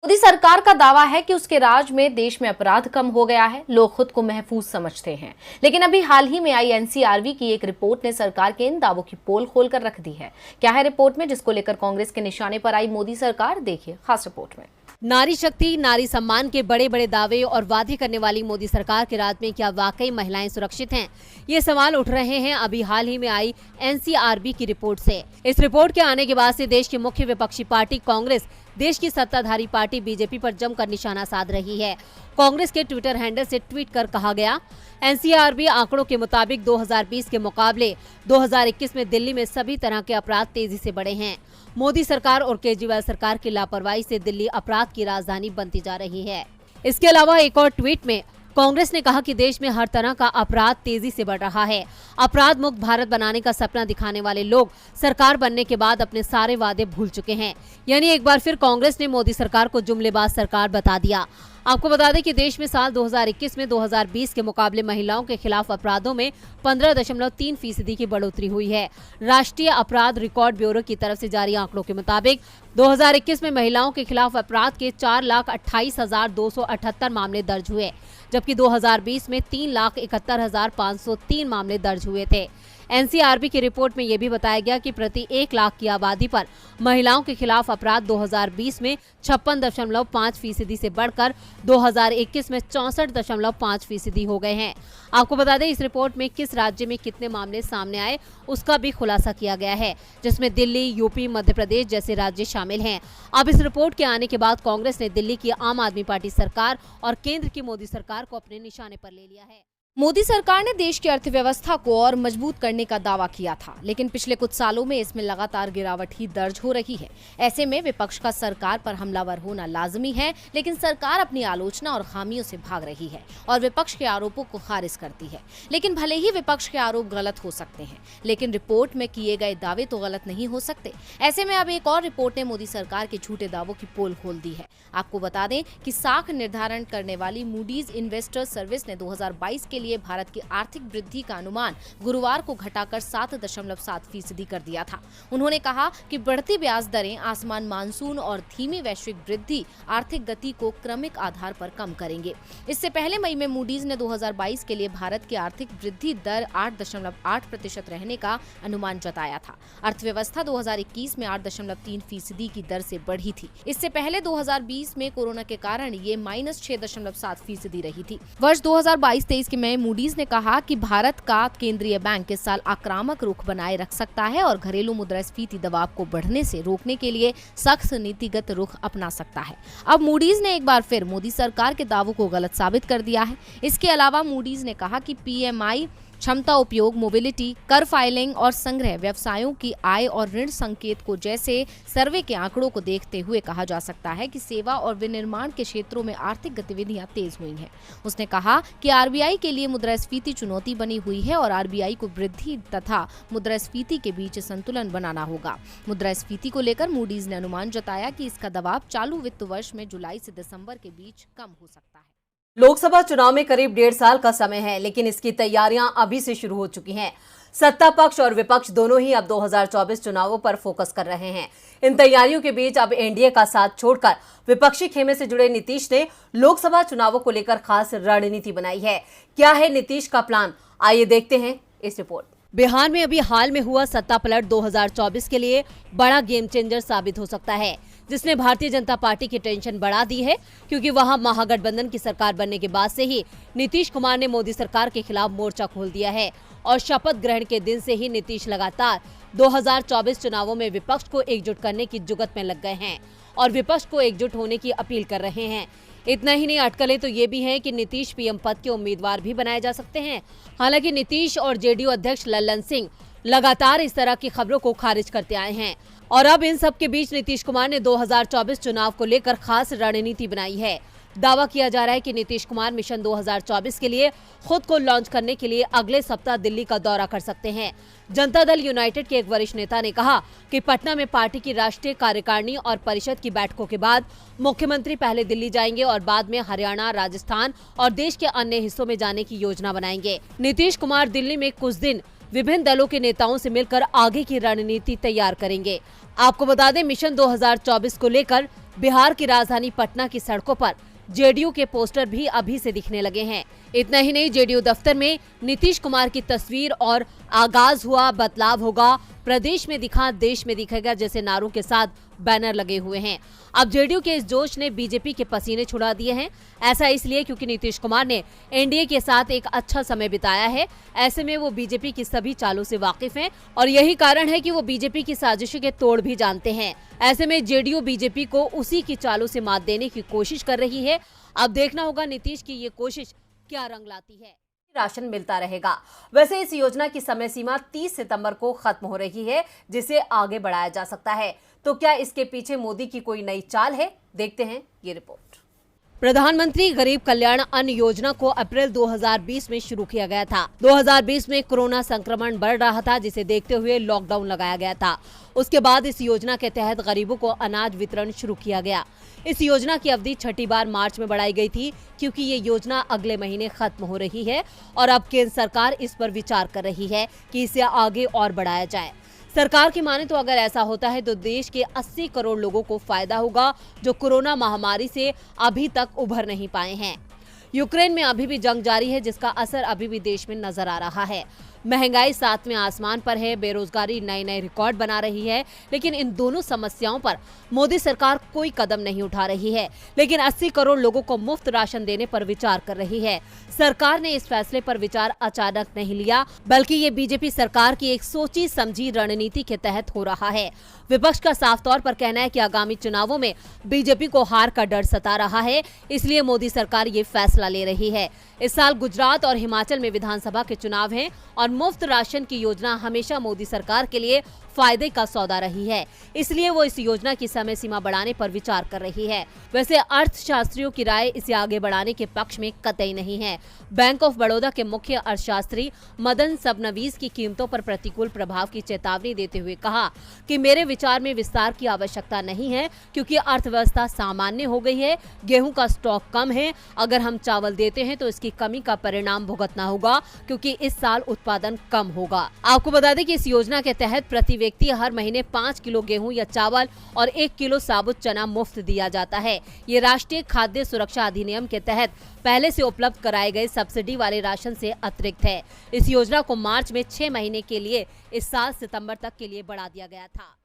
मोदी सरकार का दावा है कि उसके राज में देश में अपराध कम हो गया है, लोग खुद को महफूज समझते हैं। लेकिन अभी हाल ही में आई एनसीआरबी की एक रिपोर्ट ने सरकार के इन दावों की पोल खोल कर रख दी है। क्या है रिपोर्ट में, जिसको लेकर कांग्रेस के निशाने पर आई मोदी सरकार? देखिए खास रिपोर्ट में। नारी शक्ति, नारी सम्मान के बड़े बड़े दावे और वादे करने वाली मोदी सरकार के राज में क्या वाकई महिलाएं सुरक्षित हैं? ये सवाल उठ रहे हैं अभी हाल ही में आई एनसीआरबी की रिपोर्ट से। इस रिपोर्ट के आने के बाद से देश की मुख्य विपक्षी पार्टी कांग्रेस देश की सत्ताधारी पार्टी बीजेपी पर जमकर निशाना साध रही है। कांग्रेस के ट्विटर हैंडल से ट्वीट कर कहा गया, एनसीआरबी आंकड़ों के मुताबिक 2020 के मुकाबले 2021 में दिल्ली में सभी तरह के अपराध तेजी से बढ़े हैं। मोदी सरकार और केजरीवाल सरकार की लापरवाही से दिल्ली अपराध की राजधानी बनती जा रही है। इसके अलावा एक और ट्वीट में कांग्रेस ने कहा कि देश में हर तरह का अपराध तेजी से बढ़ रहा है। अपराध मुक्त भारत बनाने का सपना दिखाने वाले लोग सरकार बनने के बाद अपने सारे वादे भूल चुके हैं। यानी एक बार फिर कांग्रेस ने मोदी सरकार को जुमलेबाज सरकार बता दिया। आपको बता दें कि देश में साल 2021 में 2020 के मुकाबले महिलाओं के खिलाफ अपराधों में 15.3% की बढ़ोतरी हुई है। राष्ट्रीय अपराध रिकॉर्ड ब्यूरो की तरफ से जारी आंकड़ों के मुताबिक 2021 में महिलाओं के खिलाफ अपराध के 4,28,278 मामले दर्ज हुए, जबकि 2020 में 3,71,503 मामले दर्ज हुए थे। एनसीआरबी की रिपोर्ट में यह भी बताया गया कि प्रति 1 लाख की आबादी पर महिलाओं के खिलाफ अपराध 2020 में 56.5% से बढ़कर 2021 में 64.5% हो गए हैं। आपको बता दें, इस रिपोर्ट में किस राज्य में कितने मामले सामने आए उसका भी खुलासा किया गया है, जिसमें दिल्ली, यूपी, मध्य प्रदेश जैसे राज्य शामिल हैं। अब इस रिपोर्ट के आने के बाद कांग्रेस ने दिल्ली की आम आदमी पार्टी सरकार और केंद्र की मोदी सरकार को अपने निशाने पर ले लिया है। मोदी सरकार ने देश की अर्थव्यवस्था को और मजबूत करने का दावा किया था, लेकिन पिछले कुछ सालों में इसमें लगातार गिरावट ही दर्ज हो रही है। ऐसे में विपक्ष का सरकार पर हमलावर होना लाजमी है, लेकिन सरकार अपनी आलोचना और खामियों से भाग रही है और विपक्ष के आरोपों को खारिज करती है। लेकिन भले ही विपक्ष के आरोप गलत हो सकते हैं, लेकिन रिपोर्ट में किए गए दावे तो गलत नहीं हो सकते। ऐसे में अब एक और रिपोर्ट ने मोदी सरकार के झूठे दावों की पोल खोल दी है। आपको बता दें कि साख निर्धारण करने वाली मूडीज इन्वेस्टर्स सर्विस ने 2022 के लिए भारत की आर्थिक वृद्धि का अनुमान गुरुवार को घटाकर 7.7% कर दिया था। उन्होंने कहा कि बढ़ती ब्याज दरें, आसमान मानसून और धीमी वैश्विक वृद्धि आर्थिक गति को क्रमिक आधार पर कम करेंगे। इससे पहले मई में मूडीज ने 2022 के लिए भारत की आर्थिक वृद्धि दर 8.8% रहने का अनुमान जताया था। अर्थव्यवस्था 2021 में 8.3% की दर से बढ़ी थी। इससे पहले 2020 में कोरोना के कारण ये -6.7% रही थी। वर्ष 2022-23 के में मूडीज ने कहा कि भारत का केंद्रीय बैंक इस साल आक्रामक रुख बनाए रख सकता है और घरेलू मुद्रास्फीति दबाव को बढ़ने से रोकने के लिए सख्त नीतिगत रुख अपना सकता है। अब मूडीज ने एक बार फिर मोदी सरकार के दावों को गलत साबित कर दिया है। इसके अलावा मूडीज ने कहा कि पीएमआई, क्षमता उपयोग, मोबिलिटी, कर फाइलिंग और संग्रह, व्यवसायों की आय और ऋण संकेत को जैसे सर्वे के आंकड़ों को देखते हुए कहा जा सकता है कि सेवा और विनिर्माण के क्षेत्रों में आर्थिक गतिविधियां तेज हुई हैं। उसने कहा कि आरबीआई के लिए मुद्रास्फीति चुनौती बनी हुई है और आरबीआई को वृद्धि तथा मुद्रास्फीति के बीच संतुलन बनाना होगा। मुद्रास्फीति को लेकर मूडीज ने अनुमान जताया कि इसका दबाव चालू वित्त वर्ष में जुलाई से दिसंबर के बीच कम हो सकता है। लोकसभा चुनाव में करीब 1.5 साल का समय है, लेकिन इसकी तैयारियां अभी से शुरू हो चुकी हैं। सत्ता पक्ष और विपक्ष दोनों ही अब 2024 चुनावों पर फोकस कर रहे हैं। इन तैयारियों के बीच अब एनडीए का साथ छोड़कर विपक्षी खेमे से जुड़े नीतीश ने लोकसभा चुनावों को लेकर खास रणनीति बनाई है। क्या है नीतीश का प्लान, आइए देखते हैं इस रिपोर्ट। बिहार में अभी हाल में हुआ सत्ता पलट 2024 के लिए बड़ा गेम चेंजर साबित हो सकता है, जिसने भारतीय जनता पार्टी की टेंशन बढ़ा दी है, क्योंकि वहां महागठबंधन की सरकार बनने के बाद से ही नीतीश कुमार ने मोदी सरकार के खिलाफ मोर्चा खोल दिया है और शपथ ग्रहण के दिन से ही नीतीश लगातार 2024 चुनावों में विपक्ष को एकजुट करने की जुगत में लग गए हैं और विपक्ष को एकजुट होने की अपील कर रहे हैं। इतना ही नहीं, अटकलें तो ये भी हैं कि नीतीश पीएम पद के उम्मीदवार भी बनाए जा सकते हैं। हालांकि नीतीश और जेडीयू अध्यक्ष लल्लन सिंह लगातार इस तरह की खबरों को खारिज करते आए हैं और अब इन सब के बीच नीतीश कुमार ने 2024 चुनाव को लेकर खास रणनीति बनाई है। दावा किया जा रहा है कि नीतीश कुमार मिशन 2024 के लिए खुद को लॉन्च करने के लिए अगले सप्ताह दिल्ली का दौरा कर सकते हैं। जनता दल यूनाइटेड के एक वरिष्ठ नेता ने कहा कि पटना में पार्टी की राष्ट्रीय कार्यकारिणी और परिषद की बैठकों के बाद मुख्यमंत्री पहले दिल्ली जाएंगे और बाद में हरियाणा, राजस्थान और देश के अन्य हिस्सों में जाने की योजना बनाएंगे। नीतीश कुमार दिल्ली में कुछ दिन विभिन्न दलों के नेताओं से मिलकर आगे की रणनीति तैयार करेंगे। आपको बता दें, मिशन 2024 को लेकर बिहार की राजधानी पटना की सड़कों पर जेडीयू के पोस्टर भी अभी से दिखने लगे हैं। इतना ही नहीं, जेडीयू दफ्तर में नीतीश कुमार की तस्वीर और आगाज हुआ बदलाव होगा, प्रदेश में दिखा देश में दिखेगा जैसे नारों के साथ बैनर लगे हुए हैं। अब जेडीयू के इस जोश ने बीजेपी के पसीने छुड़ा दिए हैं। ऐसा इसलिए क्योंकि नीतीश कुमार ने एनडीए के साथ एक अच्छा समय बिताया है। ऐसे में वो बीजेपी की सभी चालों से वाकिफ हैं और यही कारण है कि वो बीजेपी की साजिशों के तोड़ भी जानते हैं। ऐसे में जेडीयू बीजेपी को उसी की चालों से मात देने की कोशिश कर रही है। अब देखना होगा नीतीश की ये कोशिश क्या रंग लाती है। राशन मिलता रहेगा। वैसे इस योजना की समय सीमा 30 सितंबर को खत्म हो रही है, जिसे आगे बढ़ाया जा सकता है। तो क्या इसके पीछे मोदी की कोई नई चाल है? देखते हैं ये रिपोर्ट। प्रधानमंत्री गरीब कल्याण अन्न योजना को अप्रैल 2020 में शुरू किया गया था। 2020 में कोरोना संक्रमण बढ़ रहा था, जिसे देखते हुए लॉकडाउन लगाया गया था। उसके बाद इस योजना के तहत गरीबों को अनाज वितरण शुरू किया गया। इस योजना की अवधि छठी बार मार्च में बढ़ाई गई थी, क्योंकि ये योजना अगले महीने खत्म हो रही है और अब केंद्र सरकार इस पर विचार कर रही है कि इसे आगे और बढ़ाया जाए। सरकार की माने तो अगर ऐसा होता है तो देश के 80 करोड़ लोगों को फायदा होगा, जो कोरोना महामारी से अभी तक उभर नहीं पाए हैं। यूक्रेन में अभी भी जंग जारी है, जिसका असर अभी भी देश में नजर आ रहा है। महंगाई 7वें आसमान पर है, बेरोजगारी नए नए रिकॉर्ड बना रही है, लेकिन इन दोनों समस्याओं पर मोदी सरकार कोई कदम नहीं उठा रही है। लेकिन 80 करोड़ लोगों को मुफ्त राशन देने पर विचार कर रही है। सरकार ने इस फैसले पर विचार अचानक नहीं लिया, बल्कि ये बीजेपी सरकार की एक सोची समझी रणनीति के तहत हो रहा है। विपक्ष का साफ तौर पर कहना है कि आगामी चुनावों में बीजेपी को हार का डर सता रहा है, इसलिए मोदी सरकार ये फैसला ले रही है। इस साल गुजरात और हिमाचल में विधानसभा के चुनाव हैं और मुफ्त राशन की योजना हमेशा मोदी सरकार के लिए फायदे का सौदा रही है, इसलिए वो इस योजना की समय सीमा बढ़ाने पर विचार कर रही है। वैसे अर्थशास्त्रियों की राय इसे आगे बढ़ाने के पक्ष में कतई नहीं है। बैंक ऑफ बड़ौदा के मुख्य अर्थशास्त्री मदन सबनवीस की कीमतों पर प्रतिकूल प्रभाव की चेतावनी देते हुए कहा कि मेरे विचार में विस्तार की आवश्यकता नहीं है, क्योंकि अर्थव्यवस्था सामान्य हो गई है। गेहूं का स्टॉक कम है, अगर हम चावल देते हैं तो इसकी कमी का परिणाम भुगतना होगा, क्योंकि इस साल उत्पादन कम होगा। आपको बता दें कि इस योजना के तहत प्रति व्यक्ति हर महीने 5 किलो गेहूं या चावल और 1 किलो साबुत चना मुफ्त दिया जाता है। ये राष्ट्रीय खाद्य सुरक्षा अधिनियम के तहत पहले से उपलब्ध कराए गए सब्सिडी वाले राशन से अतिरिक्त है। इस योजना को मार्च में 6 महीने के लिए इस साल सितंबर तक के लिए बढ़ा दिया गया था।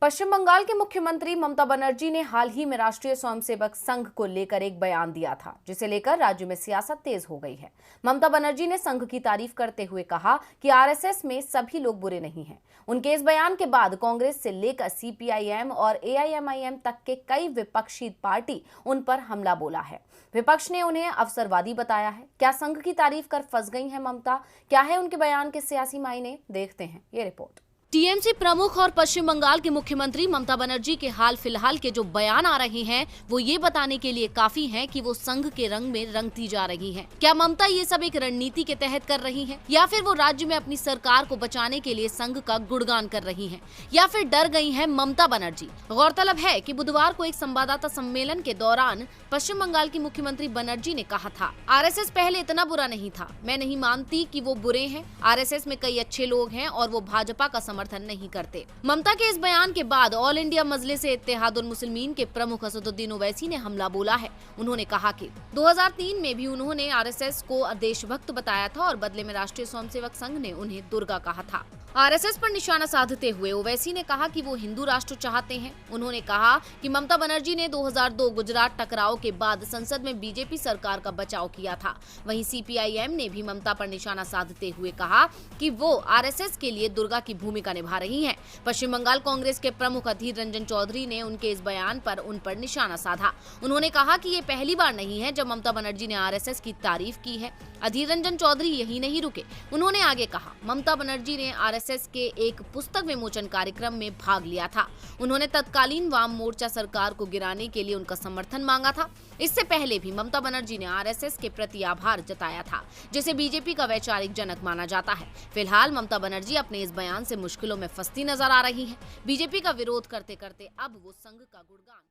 पश्चिम बंगाल के मुख्यमंत्री ममता बनर्जी ने हाल ही में राष्ट्रीय स्वयंसेवक संघ को लेकर एक बयान दिया था, जिसे लेकर राज्य में सियासत तेज हो गई है। ममता बनर्जी ने संघ की तारीफ करते हुए कहा कि आरएसएस में सभी लोग बुरे नहीं हैं। उनके इस बयान के बाद कांग्रेस से लेकर सीपीआईएम और एआईएमआईएम तक के कई विपक्षी पार्टी उन पर हमला बोला है। विपक्ष ने उन्हें अवसरवादी बताया है। क्या संघ की तारीफ कर फंस गई हैं ममता? क्या है उनके बयान के सियासी मायने? देखते हैं ये रिपोर्ट। टीएमसी प्रमुख और पश्चिम बंगाल की मुख्यमंत्री ममता बनर्जी के हाल फिलहाल के जो बयान आ रहे हैं, वो ये बताने के लिए काफी हैं कि वो संघ के रंग में रंगती जा रही हैं। क्या ममता ये सब एक रणनीति के तहत कर रही हैं, या फिर वो राज्य में अपनी सरकार को बचाने के लिए संघ का गुणगान कर रही हैं, या फिर डर गई हैं ममता बनर्जी? गौरतलब है कि बुधवार को एक संवाददाता सम्मेलन के दौरान पश्चिम बंगाल की मुख्यमंत्री बनर्जी ने कहा था, आरएसएस पहले इतना बुरा नहीं था, मैं नहीं मानती कि वो बुरे हैं। आरएसएस में कई अच्छे लोग हैं और वो भाजपा का समर्थन नहीं करते। ममता के इस बयान के बाद ऑल इंडिया मजलिस-ए-इत्तेहादुल मुस्लिमीन के प्रमुख असदुद्दीन ओवैसी ने हमला बोला है। उन्होंने कहा कि 2003 में भी उन्होंने आरएसएस को देशभक्त बताया था और बदले में राष्ट्रीय स्वयंसेवक संघ ने उन्हें दुर्गा कहा था। आरएसएस पर निशाना साधते हुए ओवैसी ने कहा कि वो हिंदू राष्ट्र चाहते हैं। उन्होंने कहा कि ममता बनर्जी ने 2002 गुजरात टकराव के बाद संसद में बीजेपी सरकार का बचाव किया था। वहीं सीपीआईएम ने भी ममता पर निशाना साधते हुए कहा कि वो आरएसएस के लिए दुर्गा की भूमिका निभा रही हैं। पश्चिम बंगाल कांग्रेस के प्रमुख अधीर रंजन चौधरी ने उनके इस बयान पर उन पर निशाना साधा। उन्होंने कहा कि ये पहली बार नहीं है जब ममता बनर्जी ने आरएसएस की तारीफ की है। अधीर रंजन चौधरी यही नहीं रुके, उन्होंने आगे कहा, ममता बनर्जी ने आरएसएस के एक पुस्तक विमोचन कार्यक्रम में भाग लिया था। उन्होंने तत्कालीन वाम मोर्चा सरकार को गिराने के लिए उनका समर्थन मांगा था। इससे पहले भी ममता बनर्जी ने आरएसएस के प्रति आभार जताया था, जिसे बीजेपी का वैचारिक जनक माना जाता है। फिलहाल ममता बनर्जी अपने इस बयान से मुश्किलों में फंसती नजर आ रही हैं। बीजेपी का विरोध करते करते अब वो संघ का गुणगान